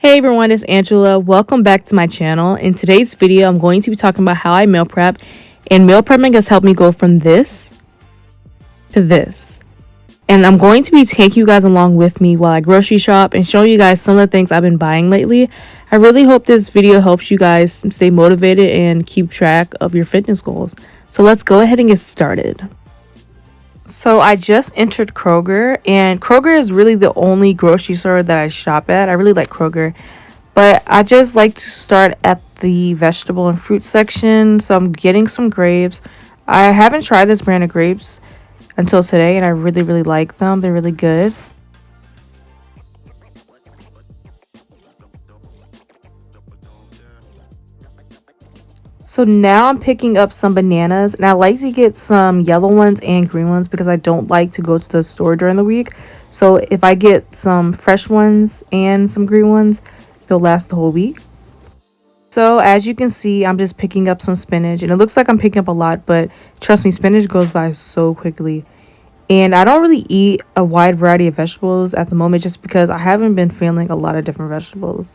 Hey everyone, it's Angela. Welcome back to my channel. In today's video, I'm going to be talking about how I meal prep, and meal prepping has helped me go from this to this. And I'm going to be taking you guys along with me while I grocery shop and show you guys some of the things I've been buying lately. I really hope this video helps you guys stay motivated and keep track of your fitness goals. So let's go ahead and get started. So I just entered Kroger, and Kroger is really the only grocery store that I shop at. I really like Kroger, but I just like to start at the vegetable and fruit section. So I'm getting some grapes. I haven't tried this brand of grapes until today, and I really like them. They're really good. So now I'm picking up some bananas, and I like to get some yellow ones and green ones because I don't like to go to the store during the week. So if I get some fresh ones and some green ones, they'll last the whole week. So as you can see, I'm just picking up some spinach, and it looks like I'm picking up a lot, but trust me, spinach goes by so quickly. And I don't really eat a wide variety of vegetables at the moment just because I haven't been feeling a lot of different vegetables.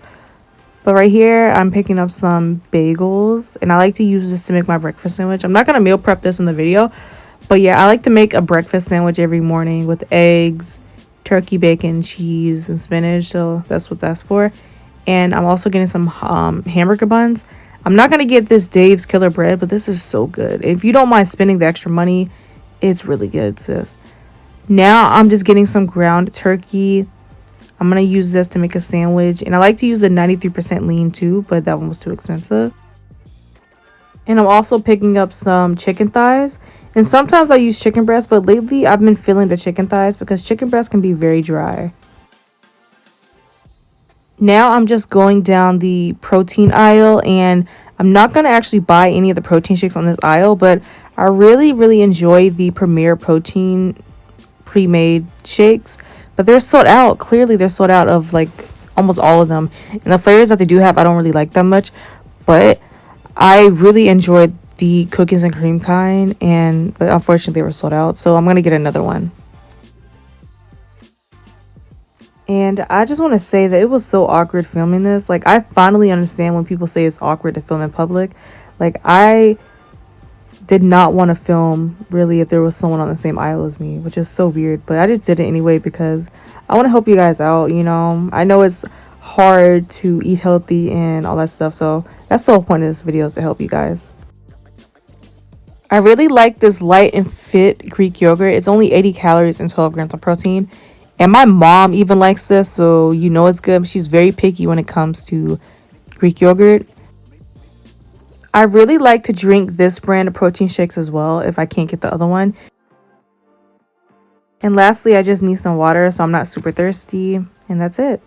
But right here, I'm picking up some bagels, and I like to use this to make my breakfast sandwich. I'm not going to meal prep this in the video, but yeah, I like to make a breakfast sandwich every morning with eggs, turkey, bacon, cheese, and spinach. So that's what that's for. And I'm also getting some hamburger buns. I'm not going to get this Dave's Killer Bread, but this is so good. If you don't mind spending the extra money, it's really good, sis. Now I'm just getting some ground turkey. I'm going to use this to make a sandwich. And I like to use the 93% lean too, but that one was too expensive. And I'm also picking up some chicken thighs. And sometimes I use chicken breast, but lately I've been feeling the chicken thighs because chicken breast can be very dry. Now I'm just going down the protein aisle, and I'm not going to actually buy any of the protein shakes on this aisle, but I really enjoy the Premier Protein pre-made shakes. But they're sold out. Clearly they're sold out of like almost all of them. And the flavors that they do have, I don't really like that much. But I really enjoyed the cookies and cream kind. But unfortunately they were sold out. So I'm going to get another one. And I just want to say that it was so awkward filming this. Like, I finally understand when people say it's awkward to film in public. Like, I did not want to film really if there was someone on the same aisle as me, which is so weird, but I just did it anyway because I want to help you guys out. I know it's hard to eat healthy and all that stuff, so that's the whole point of this video, is to help you guys. I really like this light and fit Greek yogurt. It's only 80 calories and 12 grams of protein, and my mom even likes this, so it's good. She's very picky when it comes to Greek yogurt. I really like to drink this brand of protein shakes as well if I can't get the other one. And lastly, I just need some water so I'm not super thirsty. And that's it.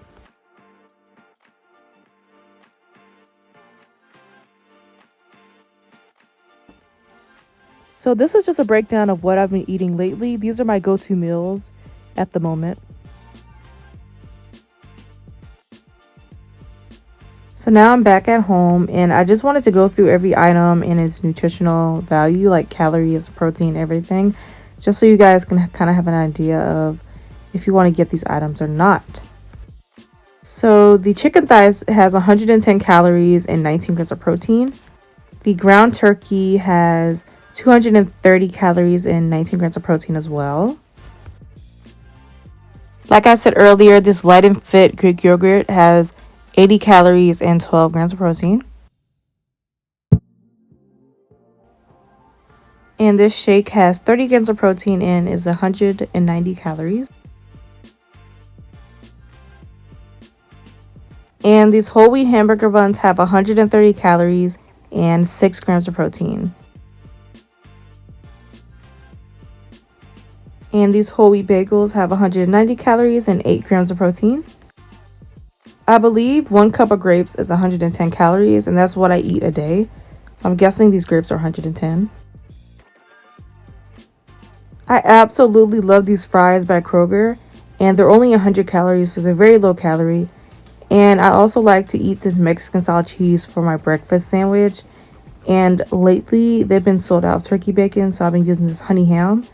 So this is just a breakdown of what I've been eating lately. These are my go-to meals at the moment. So now I'm back at home, and I just wanted to go through every item and its nutritional value, like calories, protein, everything, just so you guys can kind of have an idea of if you want to get these items or not. So the chicken thighs has 110 calories and 19 grams of protein. The ground turkey has 230 calories and 19 grams of protein as well. Like I said earlier, this light and fit Greek yogurt has 80 calories and 12 grams of protein. And this shake has 30 grams of protein and is 190 calories. And these whole wheat hamburger buns have 130 calories and 6 grams of protein. And these whole wheat bagels have 190 calories and 8 grams of protein. I believe 1 cup of grapes is 110 calories, and that's what I eat a day. So I'm guessing these grapes are 110. I absolutely love these fries by Kroger, and they're only 100 calories, so they're very low calorie. And I also like to eat this Mexican style cheese for my breakfast sandwich. And lately they've been sold out of turkey bacon, so I've been using this honey ham.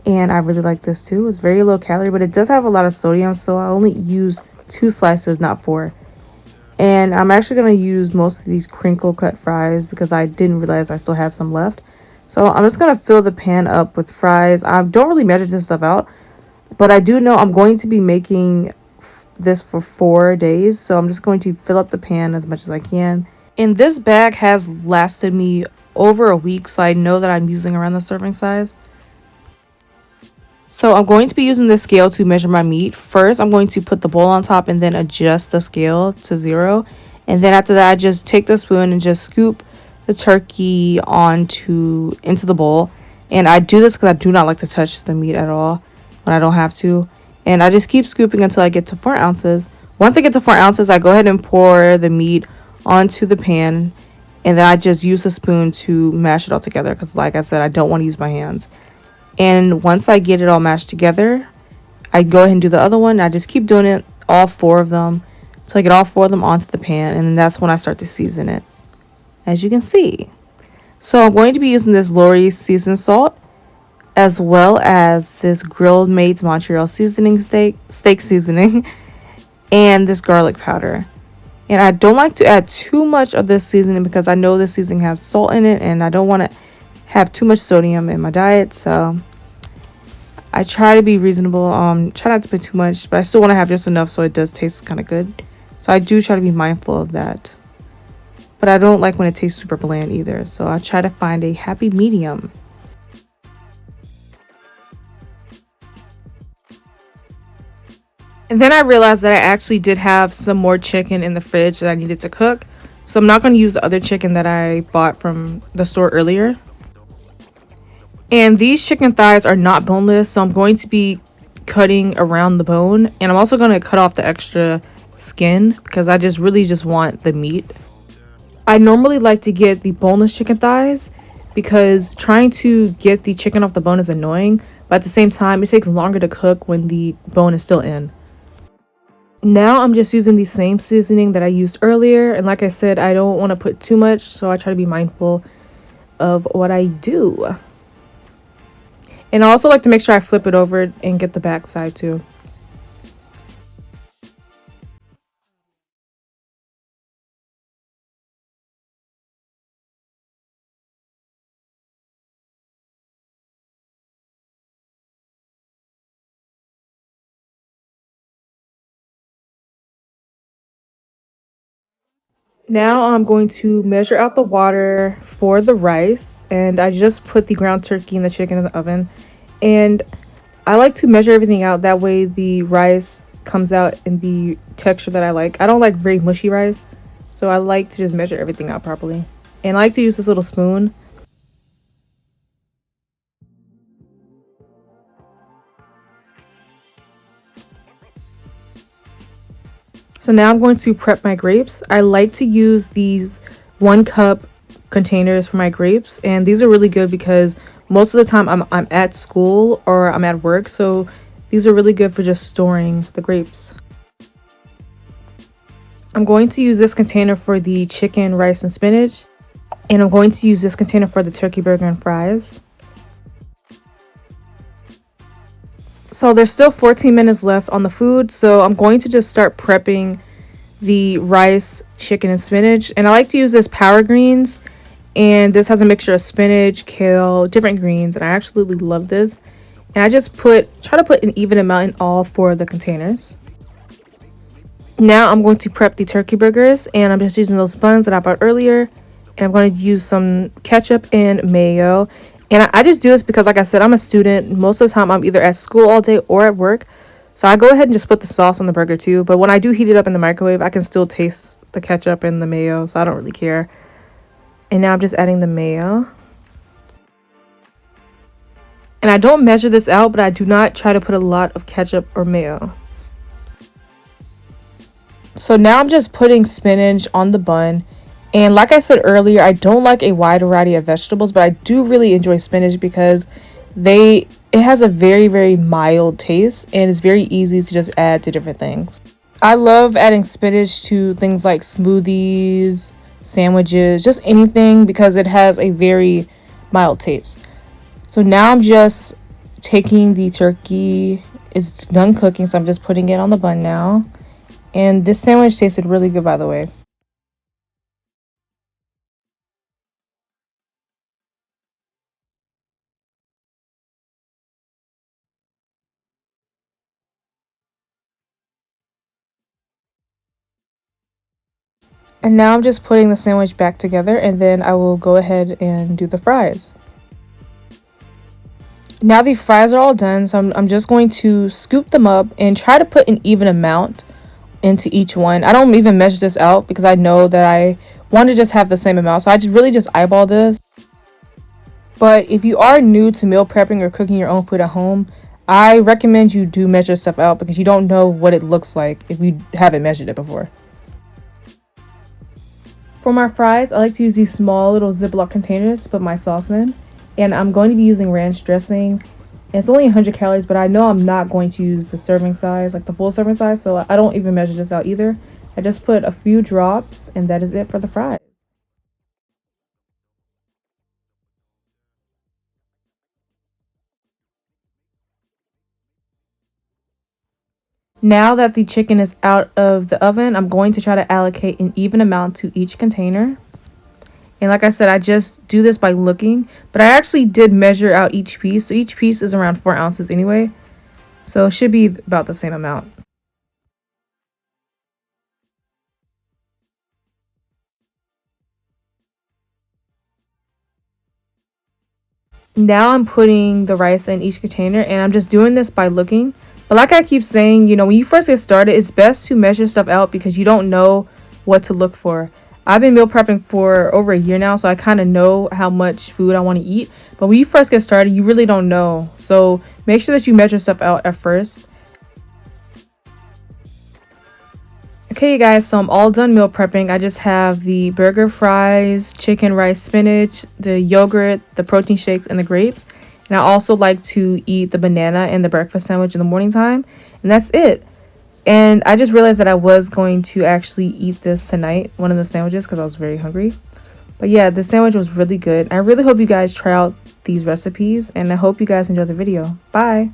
And I really like this too. It's very low calorie, but it does have a lot of sodium, so I only use 2 slices, not 4. And I'm actually going to use most of these crinkle cut fries because I didn't realize I still had some left. So I'm just going to fill the pan up with fries. I don't really measure this stuff out, but I do know I'm going to be making this for 4 days. So I'm just going to fill up the pan as much as I can. And this bag has lasted me over a week, so I know that I'm using around the serving size. So I'm going to be using this scale to measure my meat. First, I'm going to put the bowl on top and then adjust the scale to 0. And then after that, I just take the spoon and just scoop the turkey into the bowl. And I do this because I do not like to touch the meat at all when I don't have to. And I just keep scooping until I get to 4 ounces. Once I get to 4 ounces, I go ahead and pour the meat onto the pan. And then I just use a spoon to mash it all together because, like I said, I don't want to use my hands. And once I get it all mashed together, I go ahead and do the other one. I just keep doing it, all 4 of them, till I get all 4 of them onto the pan. And then that's when I start to season it, as you can see. So I'm going to be using this Lori's seasoned salt, as well as this Grilled Mates Montreal seasoning steak seasoning, and this garlic powder. And I don't like to add too much of this seasoning because I know this seasoning has salt in it, and I don't want to have too much sodium in my diet. So I try to be reasonable, try not to put too much, but I still want to have just enough so it does taste kind of good. So I do try to be mindful of that. But I don't like when it tastes super bland either. So I try to find a happy medium. And then I realized that I actually did have some more chicken in the fridge that I needed to cook. So I'm not going to use the other chicken that I bought from the store earlier. And these chicken thighs are not boneless, so I'm going to be cutting around the bone. And I'm also going to cut off the extra skin because I really just want the meat. I normally like to get the boneless chicken thighs because trying to get the chicken off the bone is annoying. But at the same time, it takes longer to cook when the bone is still in. Now I'm just using the same seasoning that I used earlier. And like I said, I don't want to put too much, so I try to be mindful of what I do. And I also like to make sure I flip it over and get the back side too. Now I'm going to measure out the water for the rice, and I just put the ground turkey and the chicken in the oven. And I like to measure everything out, that way the rice comes out in the texture that I like. I don't like very mushy rice, so I like to just measure everything out properly. And I like to use this little spoon. So now I'm going to prep my grapes. I like to use these 1 cup containers for my grapes, and these are really good because most of the time I'm at school or I'm at work, so these are really good for just storing the grapes. I'm going to use this container for the chicken, rice, and spinach, and I'm going to use this container for the turkey burger and fries. So there's still 14 minutes left on the food, so I'm going to just start prepping the rice, chicken, and spinach. And I like to use this Power Greens, and this has a mixture of spinach, kale, different greens, and I absolutely love this. And I just try to put an even amount in all 4 of the containers. Now I'm going to prep the turkey burgers, and I'm just using those buns that I bought earlier, and I'm going to use some ketchup and mayo. And I just do this because, like I said, I'm a student. Most of the time I'm either at school all day or at work. So I go ahead and just put the sauce on the burger too. But when I do heat it up in the microwave, I can still taste the ketchup and the mayo. So I don't really care. And now I'm just adding the mayo. And I don't measure this out, but I do not try to put a lot of ketchup or mayo. So now I'm just putting spinach on the bun. And like I said earlier, I don't like a wide variety of vegetables, but I do really enjoy spinach because it has a very, very mild taste, and it's very easy to just add to different things. I love adding spinach to things like smoothies, sandwiches, just anything, because it has a very mild taste. So now I'm just taking the turkey. It's done cooking, so I'm just putting it on the bun now. And this sandwich tasted really good, by the way. And now I'm just putting the sandwich back together, and then I will go ahead and do the fries. Now the fries are all done, so I'm just going to scoop them up and try to put an even amount into each one. I don't even measure this out because I know that I want to just have the same amount. So I just really just eyeball this. But if you are new to meal prepping or cooking your own food at home, I recommend you do measure stuff out because you don't know what it looks like if you haven't measured it before. For my fries, I like to use these small little Ziploc containers to put my sauce in. And I'm going to be using ranch dressing. And it's only 100 calories, but I know I'm not going to use the serving size, like the full serving size, so I don't even measure this out either. I just put a few drops, and that is it for the fries. Now that the chicken is out of the oven, I'm going to try to allocate an even amount to each container. And like I said, I just do this by looking, but I actually did measure out each piece. So each piece is around 4 ounces anyway. So it should be about the same amount. Now I'm putting the rice in each container, and I'm just doing this by looking. But like I keep saying, when you first get started, it's best to measure stuff out because you don't know what to look for. I've been meal prepping for over a year now, so I kind of know how much food I want to eat. But when you first get started, you really don't know. So make sure that you measure stuff out at first. Okay, you guys, so I'm all done meal prepping. I just have the burger, fries, chicken, rice, spinach, the yogurt, the protein shakes, and the grapes. And I also like to eat the banana and the breakfast sandwich in the morning time. And that's it. And I just realized that I was going to actually eat this tonight, one of the sandwiches, because I was very hungry. But yeah, the sandwich was really good. I really hope you guys try out these recipes, and I hope you guys enjoy the video. Bye!